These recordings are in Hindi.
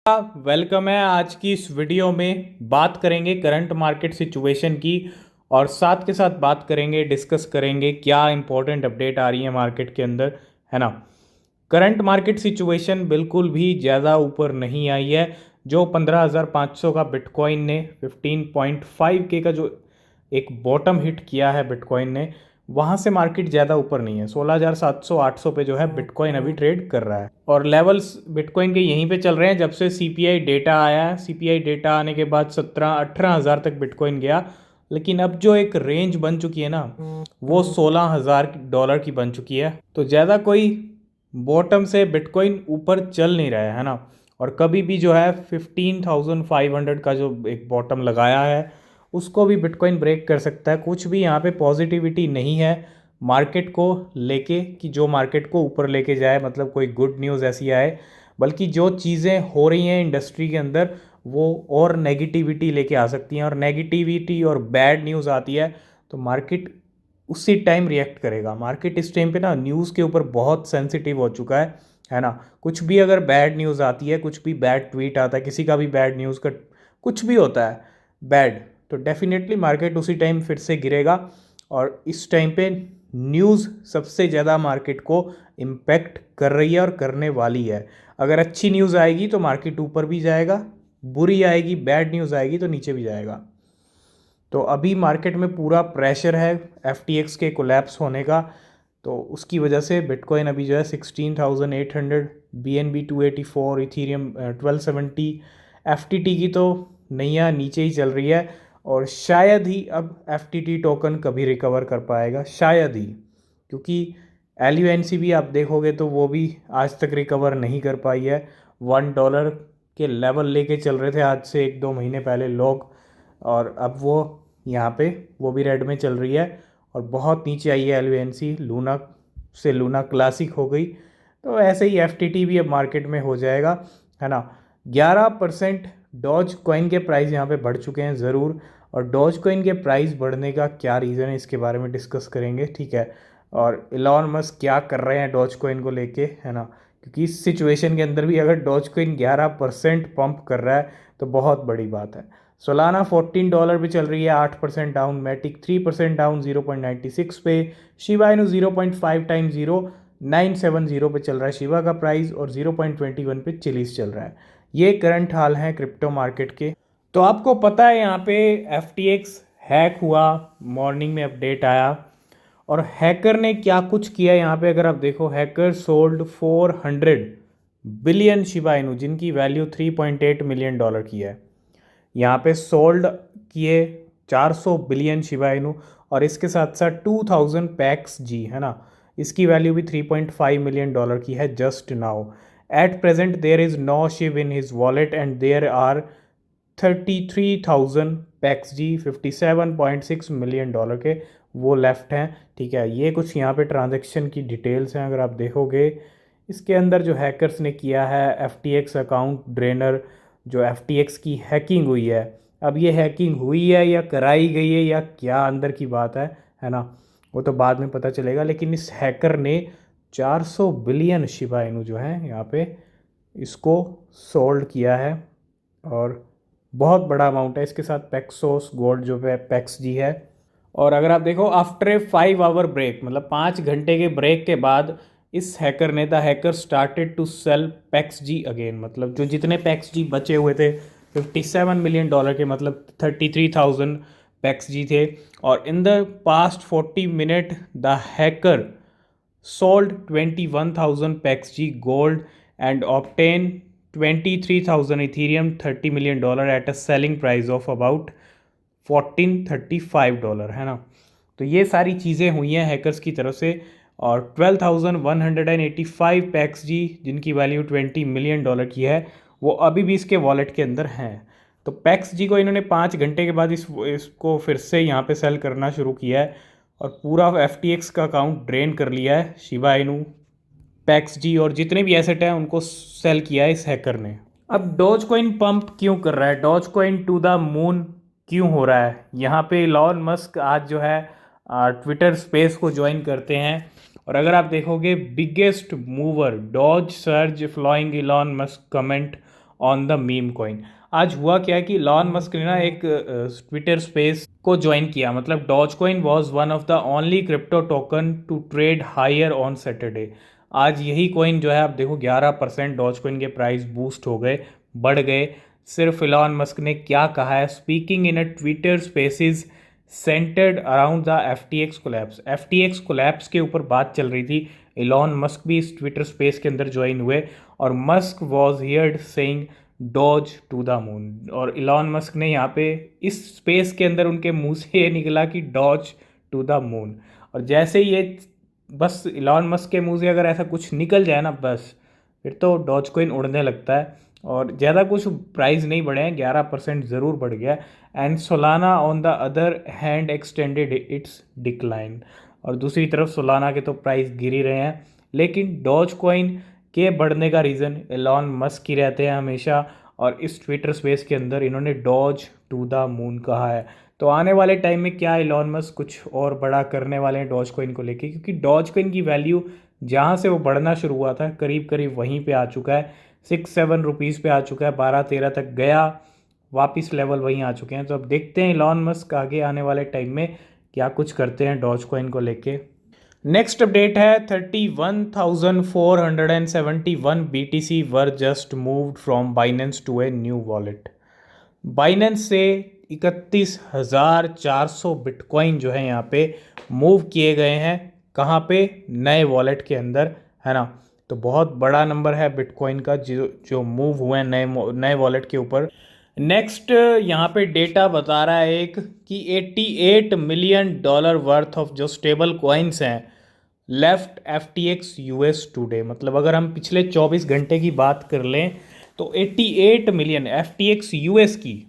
वेलकम है। आज की इस वीडियो में बात करेंगे करंट मार्केट सिचुएशन की और साथ के साथ बात करेंगे, डिस्कस करेंगे क्या इंपॉर्टेंट अपडेट आ रही है मार्केट के अंदर, है ना। करंट मार्केट सिचुएशन बिल्कुल भी ज़्यादा ऊपर नहीं आई है। जो 15,500 का बिटकॉइन ने 15.5 के का जो एक बॉटम हिट किया है बिटकॉइन ने, वहाँ से मार्केट ज़्यादा ऊपर नहीं है। 16,700 800 पे जो है बिटकॉइन अभी ट्रेड कर रहा है और लेवल्स बिटकॉइन के यहीं पे चल रहे हैं जब से सीपीआई डेटा आया है। सीपीआई डेटा आने के बाद 17-18 हज़ार तक बिटकॉइन गया, लेकिन अब जो एक रेंज बन चुकी है ना, वो $16,000 की बन चुकी है। तो ज़्यादा कोई बॉटम से बिटकॉइन ऊपर चल नहीं रहा है ना। और कभी भी जो है 15,500 का जो एक बॉटम लगाया है उसको भी बिटकॉइन ब्रेक कर सकता है। कुछ भी यहाँ पे पॉजिटिविटी नहीं है मार्केट को लेके कि जो मार्केट को ऊपर लेके जाए, मतलब कोई गुड न्यूज़ ऐसी आए, बल्कि जो चीज़ें हो रही हैं इंडस्ट्री के अंदर वो और नेगेटिविटी लेके आ सकती हैं। और नेगेटिविटी और बैड न्यूज़ आती है तो मार्केट उसी टाइम रिएक्ट करेगा। मार्केट इस टाइम पे ना न्यूज़ के ऊपर बहुत सेंसिटिव हो चुका है ना। कुछ भी अगर बैड न्यूज़ आती है, कुछ भी बैड ट्वीट आता है, किसी का भी बैड न्यूज़ का कुछ भी होता है बैड, तो डेफिनेटली मार्केट उसी टाइम फिर से गिरेगा। और इस टाइम पे न्यूज़ सबसे ज़्यादा मार्केट को इम्पेक्ट कर रही है और करने वाली है। अगर अच्छी न्यूज़ आएगी तो मार्केट ऊपर भी जाएगा, बुरी आएगी, बैड न्यूज़ आएगी तो नीचे भी जाएगा। तो अभी मार्केट में पूरा प्रेशर है FTX के कोलैप्स होने का, तो उसकी वजह से बिटकॉइन अभी जो है 16,800, BNB 284, इथीरियम 1270, FTT की तो नैया नीचे ही चल रही है। और शायद ही अब FTT टोकन कभी रिकवर कर पाएगा, शायद ही, क्योंकि LUNC भी आप देखोगे तो वो भी आज तक रिकवर नहीं कर पाई है। $1 के लेवल लेके चल रहे थे आज से 1-2 महीने पहले लोग, और अब वो यहाँ पे वो भी रेड में चल रही है और बहुत नीचे आई है LUNC। लूना से लूना क्लासिक हो गई, तो ऐसे ही FTT भी अब मार्केट में हो जाएगा, है ना। 11% डॉज कॉइन के प्राइस यहाँ पे बढ़ चुके हैं ज़रूर, और डॉज कॉइन के प्राइस बढ़ने का क्या रीज़न है इसके बारे में डिस्कस करेंगे, ठीक है। और इलॉन मस्क क्या कर रहे हैं डॉज कॉइन को लेके, है ना, क्योंकि इस सिचुएशन के अंदर भी अगर डॉज कॉइन 11% पंप कर रहा है तो बहुत बड़ी बात है। सोलाना $14 पे चल रही है, 8% डाउन। मैटिक 3% डाउन 0.96 पे। शिबा इनू 0.5 टाइम 0.970 पे चल रहा है शिबा का प्राइस, और 0.21 पे चिलीज चल रहा है। ये करंट हाल हैं क्रिप्टो मार्केट के। तो आपको पता है यहाँ पे FTX हैक हुआ, मॉर्निंग में अपडेट आया, और हैकर ने क्या कुछ किया यहाँ पे अगर आप देखो। Hacker sold 400 billion Shiba Inu, जिनकी वैल्यू $3.8 मिलियन की है। यहाँ पे सोल्ड किए 400 बिलियन शिबा इनू, और इसके साथ साथ 2000 पैक्स जी, है ना, इसकी वैल्यू भी $3.5 मिलियन की है just now. At present there is no SHIB in his wallet and there are 33,000 PAX G, $57.6 million के वो लेफ्ट हैं, ठीक है। ये कुछ यहाँ पे ट्रांजेक्शन की डिटेल्स हैं अगर आप देखोगे। इसके अंदर जो हैकर्स ने किया है FTX अकाउंट ड्रेनर, जो FTX की हैकिंग हुई है। अब ये हैकिंग हुई है या कराई गई है या क्या अंदर की बात है ना, वो तो बाद में पता चलेगा। लेकिन इस हैकर ने 400 बिलियन शिबा इनू जो है यहाँ पे इसको सोल्ड किया है, और बहुत बड़ा अमाउंट है। इसके साथ पेक्सोस गोल्ड जो है पैक्स जी है। और अगर आप देखो आफ्टर ए 5 आवर ब्रेक, मतलब 5 घंटे के ब्रेक के बाद इस हैकर ने, the hacker started to sell PAX G again, मतलब जो जितने पैक्स जी बचे हुए थे $57 मिलियन के, मतलब 33,000 पैक्स जी थे। और in the past 40 minute the hacker sold 21,000 PAX G gold and obtain 23,000 Ethereum, $30 million at a selling price of about $1435, है ना। तो ये सारी चीज़ें हुई हैं हैकर्स की तरफ से। और 12,185 पैक्स जी, जिनकी वैल्यू $20 मिलियन की है, वो अभी भी इसके वॉलेट के अंदर हैं। तो पैक्स जी को इन्होंने 5 घंटे के बाद इसको फिर से यहाँ पे सेल करना शुरू किया है, और पूरा FTX का अकाउंट ड्रेन कर लिया है शिबा इनू, पैक्स जी और जितने भी एसेट हैं उनको सेल किया है इस हैकर ने। अब डॉज कॉइन पंप क्यों कर रहा है, Dogecoin to the moon क्यों हो रहा है। यहाँ पे इलॉन मस्क आज जो है ट्विटर स्पेस को ज्वाइन करते हैं, और अगर आप देखोगे biggest mover doge surge following Elon Musk comment on the meme coin. आज हुआ क्या कि इलॉन मस्क ने ना एक ट्विटर स्पेस को ज्वाइन किया, मतलब Dogecoin was one of the only crypto token to trade higher on Saturday. आज यही कॉइन जो है आप देखो 11% डॉज कॉइन के प्राइस बूस्ट हो गए, बढ़ गए। सिर्फ इलॉन मस्क ने क्या कहा है, speaking in a Twitter spaces centred around the FTX collapse. FTX collapse के ऊपर बात चल रही थी। इलॉन मस्क भी इस ट्विटर स्पेस के अंदर ज्वाइन हुए और Musk was heard saying doge to the moon. और इलॉन मस्क ने यहाँ पे इस स्पेस के अंदर उनके मुंह से ये निकला कि डॉज टू द मून। और जैसे ही ये बस इलॉन मस्क के मुंह से अगर ऐसा कुछ निकल जाए ना, बस फिर तो डॉज कॉइन उड़ने लगता है। और ज़्यादा कुछ प्राइस नहीं बढ़े हैं, 11% ज़रूर बढ़ गया। And Solana on the other hand extended it's decline. और दूसरी तरफ सोलाना के तो प्राइस गिर ही रहे हैं, लेकिन डॉज कॉइन के बढ़ने का रीज़न एलॉन मस्क ही रहते हैं हमेशा। और इस ट्विटर स्पेस के अंदर इन्होंने डॉज टू द मून कहा है। तो आने वाले टाइम में क्या एलॉन मस्क कुछ और बड़ा करने वाले हैं डॉज कॉइन को लेके, क्योंकि डॉज कॉइन की वैल्यू जहाँ से वो बढ़ना शुरू हुआ था करीब करीब वहीं पे आ चुका है, 6-7 रुपीज़ पे आ चुका है, 12-13 तक गया, वापस लेवल वहीं आ चुके हैं। तो अब देखते हैं एलॉन मस्क आगे आने वाले टाइम में क्या कुछ करते हैं डॉज कॉइन को लेके। नेक्स्ट अपडेट है 31,471 BTC were just moved from Binance to a new wallet. Binance से 31,400 बिटकॉइन जो है यहाँ पे मूव किए गए हैं, कहाँ पे, नए वॉलेट के अंदर, है ना। तो बहुत बड़ा नंबर है बिटकॉइन का जो जो मूव हुए हैं नए वॉलेट के ऊपर। नेक्स्ट यहाँ पे डेटा बता रहा है एक कि $88 मिलियन वर्थ ऑफ जो स्टेबल कॉइन्स हैं लेफ्ट FTX US टुडे। मतलब अगर हम पिछले 24 घंटे की बात कर लें तो 88 मिलियन FTX US की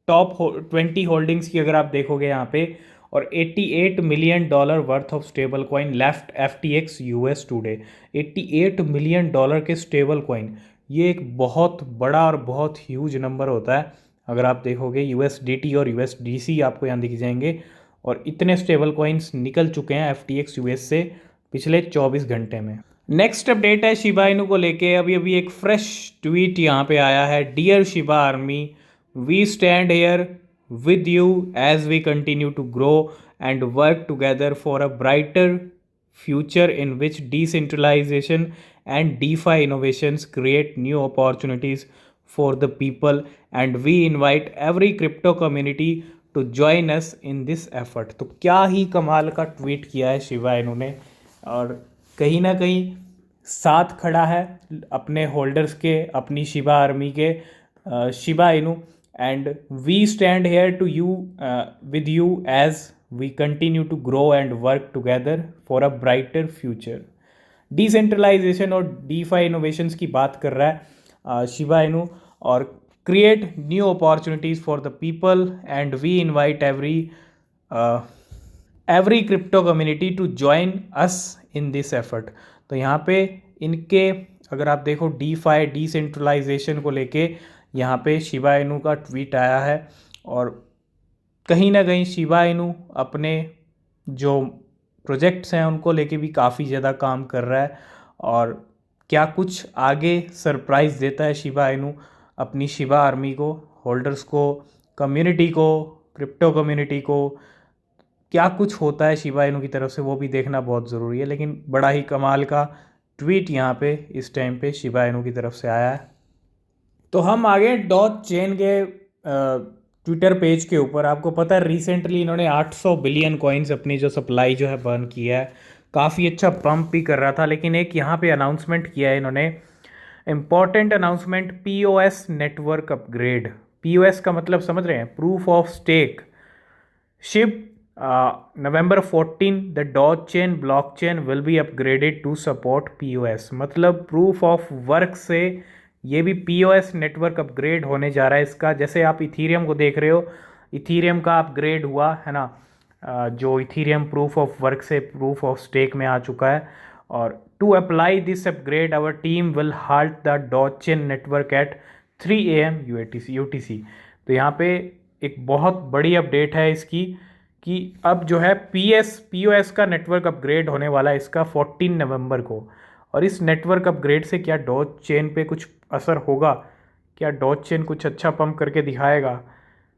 टॉप 20 होल्डिंग्स की अगर आप देखोगे यहाँ पे, और $88 million worth of stable coin left FTX US today. $88 million के स्टेबल कॉइन, ये एक बहुत बड़ा और बहुत ह्यूज नंबर होता है। अगर आप देखोगे USDT और USDC आपको यहाँ दिख जाएंगे, और इतने स्टेबल कॉइन्स निकल चुके हैं FTX US से पिछले 24 घंटे में। नेक्स्ट अपडेट है शिबा इनू को लेके। अभी अभी एक फ्रेश ट्वीट यहाँ पे आया है, dear Shiba army, we stand here with you as we continue to grow and work together for a brighter future in which decentralization and DeFi innovations create new opportunities for the people, and we invite every crypto community to join us in this effort। तो क्या ही कमाल का ट्वीट किया है शिबा इनू ने, और कहीं ना कहीं साथ खड़ा है अपने होल्डर्स के, अपनी शिबा आर्मी के, Shiba Inu. And we stand here to you with you as we continue to grow and work together for a brighter future। Decentralisation और DeFi इनोवेशंस की बात कर रहा है शिबा इनू, और create new opportunities for the people, and we invite every crypto community to join us in this effort. तो यहाँ पे इनके अगर आप देखो DeFi डिसेंट्रलाइजेशन को लेके यहाँ पे शिबा इनू का ट्वीट आया है, और कहीं ना कहीं शिबा इनू अपने जो प्रोजेक्ट्स हैं उनको लेके भी काफ़ी ज़्यादा काम कर रहा है। और क्या कुछ आगे सरप्राइज़ देता है शिबा इनू अपनी शिबा आर्मी को, होल्डर्स को, कम्युनिटी को, क्रिप्टो कम्युनिटी को, क्या कुछ होता है शिबा इनू की तरफ से, वो भी देखना बहुत ज़रूरी है। लेकिन बड़ा ही कमाल का ट्वीट यहाँ पे इस टाइम पे शिबा इनू की तरफ से आया है। तो हम आगे डॉज चेन के ट्विटर पेज के ऊपर। आपको पता है रिसेंटली इन्होंने 800 बिलियन कॉइन्स अपनी जो सप्लाई जो है बर्न किया है, काफ़ी अच्छा पंप भी कर रहा था। लेकिन एक यहाँ पे अनाउंसमेंट किया है इन्होंने, important announcement, POS network upgrade. POS का मतलब समझ रहे हैं, proof of stake. Ship November 14 the Dogechain blockchain will be upgraded to support POS। मतलब प्रूफ ऑफ वर्क से ये भी POS नेटवर्क अपग्रेड होने जा रहा है इसका। जैसे आप इथीरियम को देख रहे हो, इथीरियम का अपग्रेड हुआ है ना, जो इथीरियम प्रूफ ऑफ वर्क से प्रूफ ऑफ स्टेक में आ चुका है। और to apply this upgrade our team will halt the Dogechain network at 3 AM UTC। तो यहाँ पे एक बहुत बड़ी अपडेट है इसकी कि अब जो है POS का नेटवर्क अपग्रेड होने वाला है इसका 14 नवंबर को। और इस नेटवर्क अपग्रेड से क्या डॉज चेन पे कुछ असर होगा, क्या डॉज चेन कुछ अच्छा पंप करके दिखाएगा?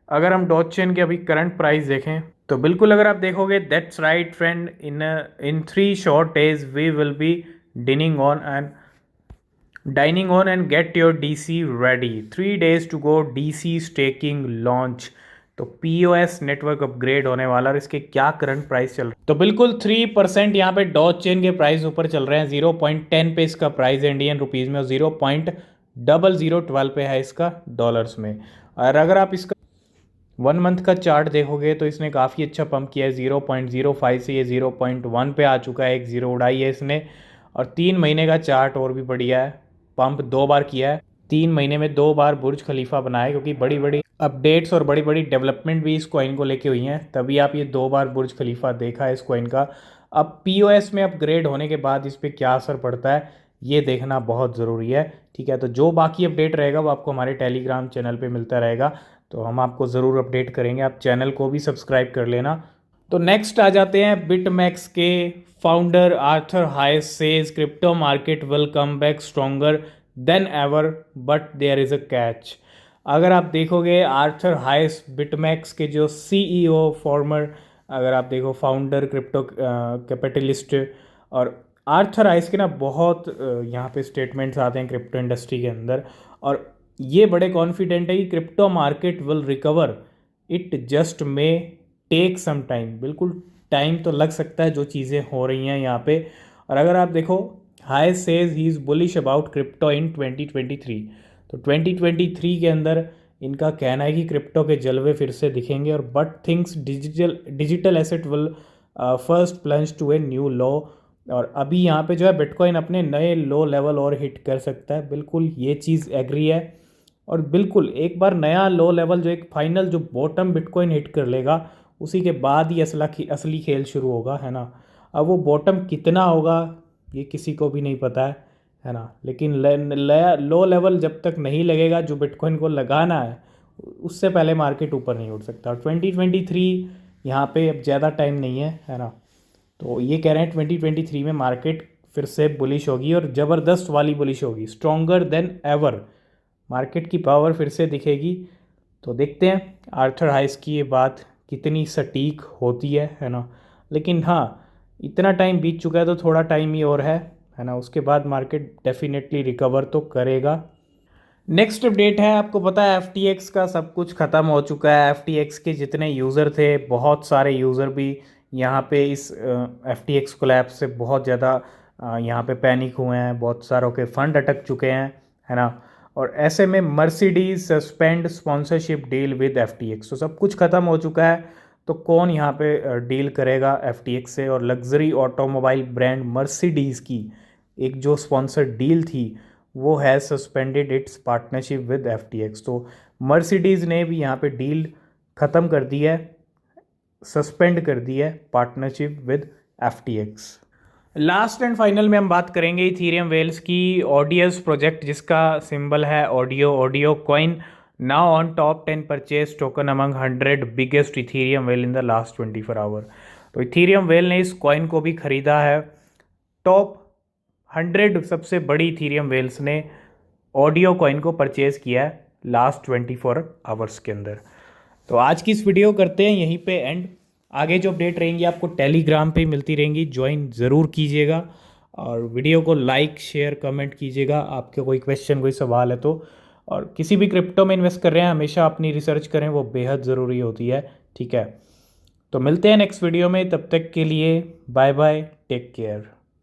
अगर हम डॉज चेन के अभी करंट प्राइस देखें तो बिल्कुल अगर आप देखोगे that's right friend, in 3 short days we will be dining on and dining on and get your DC ready. 3 days to go DC staking launch. तो पीओएस नेटवर्क अपग्रेड होने वाला और इसके क्या करंट प्राइस चल रहा है? तो बिल्कुल 3% यहाँ पे डॉज चेन के प्राइस ऊपर चल रहे हैं। 0.10 पे इसका प्राइस है इंडियन रुपीज़ में और 0.0012 पे है इसका डॉलर्स में। और अगर आप इसका 1 मंथ का चार्ट देखोगे तो इसने काफ़ी अच्छा पंप किया है। 0.05 से ये 0.1 पे आ चुका है, एक जीरो उड़ाई है इसने। और 3 महीने का चार्ट और भी बढ़िया है, पंप 2 बार किया है। 3 महीने में 2 बार बुर्ज खलीफा बनाया, क्योंकि बड़ी बड़ी अपडेट्स और बड़ी बड़ी डेवलपमेंट भी इस कॉइन को लेके हुई हैं, तभी आप ये 2 बार बुर्ज खलीफा देखा है इस कॉइन का। अब पीओएस में अपग्रेड होने के बाद इस पर क्या असर पड़ता है ये देखना बहुत ज़रूरी है। ठीक है, तो जो बाकी अपडेट रहेगा वो आपको हमारे टेलीग्राम चैनल पे मिलता रहेगा, तो हम आपको ज़रूर अपडेट करेंगे। आप चैनल को भी सब्सक्राइब कर लेना। तो नेक्स्ट आ जाते हैं बिटमैक्स के founder Arthur Hayes says crypto market will come back stronger than ever but there is a catch. अगर आप देखोगे आर्थर हाइस बिटमैक्स के जो सीईओ फॉर्मर, अगर आप देखो फाउंडर क्रिप्टो कैपिटलिस्ट, और आर्थर हाइस के ना बहुत यहाँ पे स्टेटमेंट्स आते हैं क्रिप्टो इंडस्ट्री के अंदर, और ये बड़े कॉन्फिडेंट है कि crypto market will recover, it just may take some time. बिल्कुल टाइम तो लग सकता है जो चीज़ें हो रही हैं यहाँ पे। और अगर आप देखो high says he is bullish about crypto इन 2023। तो 2023 के अंदर इनका कहना है कि क्रिप्टो के जलवे फिर से दिखेंगे, और but things digital asset will first plunge to a new low. और अभी यहाँ पे जो है बिटकॉइन अपने नए लो लेवल और हिट कर सकता है, बिल्कुल ये चीज़ एग्री है। और बिल्कुल एक बार नया लो लेवल जो एक फाइनल जो बॉटम बिटकॉइन हिट कर लेगा, उसी के बाद ही असली खेल शुरू होगा, है ना। अब वो बॉटम कितना होगा ये किसी को भी नहीं पता है ना। लेकिन लो लेवल जब तक नहीं लगेगा जो बिटकॉइन को लगाना है, उससे पहले मार्केट ऊपर नहीं उठ सकता। और 2023 यहाँ पे अब ज़्यादा टाइम नहीं है ना। तो ये कह रहे हैं 2023 में मार्केट फिर से बुलिश होगी, और ज़बरदस्त वाली बुलिश होगी, स्ट्रॉन्गर देन एवर। मार्केट की पावर फिर से दिखेगी। तो देखते हैं आर्थर हाइस की ये बात कितनी सटीक होती है ना। लेकिन हाँ, इतना टाइम बीत चुका है तो थोड़ा टाइम ही और है ना, उसके बाद मार्केट डेफिनेटली रिकवर तो करेगा। नेक्स्ट अपडेट है, आपको पता है FTX का सब कुछ ख़त्म हो चुका है। FTX के जितने यूज़र थे, बहुत सारे यूज़र भी यहाँ पे इस FTX कोलैप्स से बहुत ज़्यादा यहाँ पे पैनिक हुए हैं, बहुत सारों के फंड अटक चुके हैं, है ना। और ऐसे में Mercedes suspend sponsorship deal with FTX। तो सब कुछ ख़त्म हो चुका है, तो कौन यहाँ पे डील करेगा FTX से? और लग्जरी ऑटोमोबाइल ब्रांड मर्सिडीज़ की एक जो स्पॉन्सर डील थी वो है suspended it's partnership with FTX। तो मर्सिडीज़ ने भी यहाँ पे डील ख़त्म कर दी है, सस्पेंड कर दी है partnership with FTX। Last and final में हम बात करेंगे इथीरियम वेल्स की। ऑडियस प्रोजेक्ट जिसका सिंबल है audio coin now on top 10 purchase token among 100 biggest Ethereum whale in the last 24 hour. तो इथीरियम वेल ने इस कॉइन को भी खरीदा है। टॉप 100 सबसे बड़ी इथीरियम वेल्स ने ऑडियो कॉइन को परचेज़ किया है लास्ट 24 आवर्स के अंदर। तो आज की इस वीडियो करते हैं यहीं पे एंड। आगे जो अपडेट रहेंगी आपको टेलीग्राम पे मिलती रहेंगी, ज्वाइन ज़रूर कीजिएगा, और वीडियो को लाइक शेयर कमेंट कीजिएगा। आपके कोई क्वेश्चन कोई सवाल है तो, और किसी भी क्रिप्टो में इन्वेस्ट कर रहे हैं हमेशा अपनी रिसर्च करें, वो बेहद ज़रूरी होती है। ठीक है, तो मिलते हैं नेक्स्ट वीडियो में, तब तक के लिए बाय बाय, टेक केयर।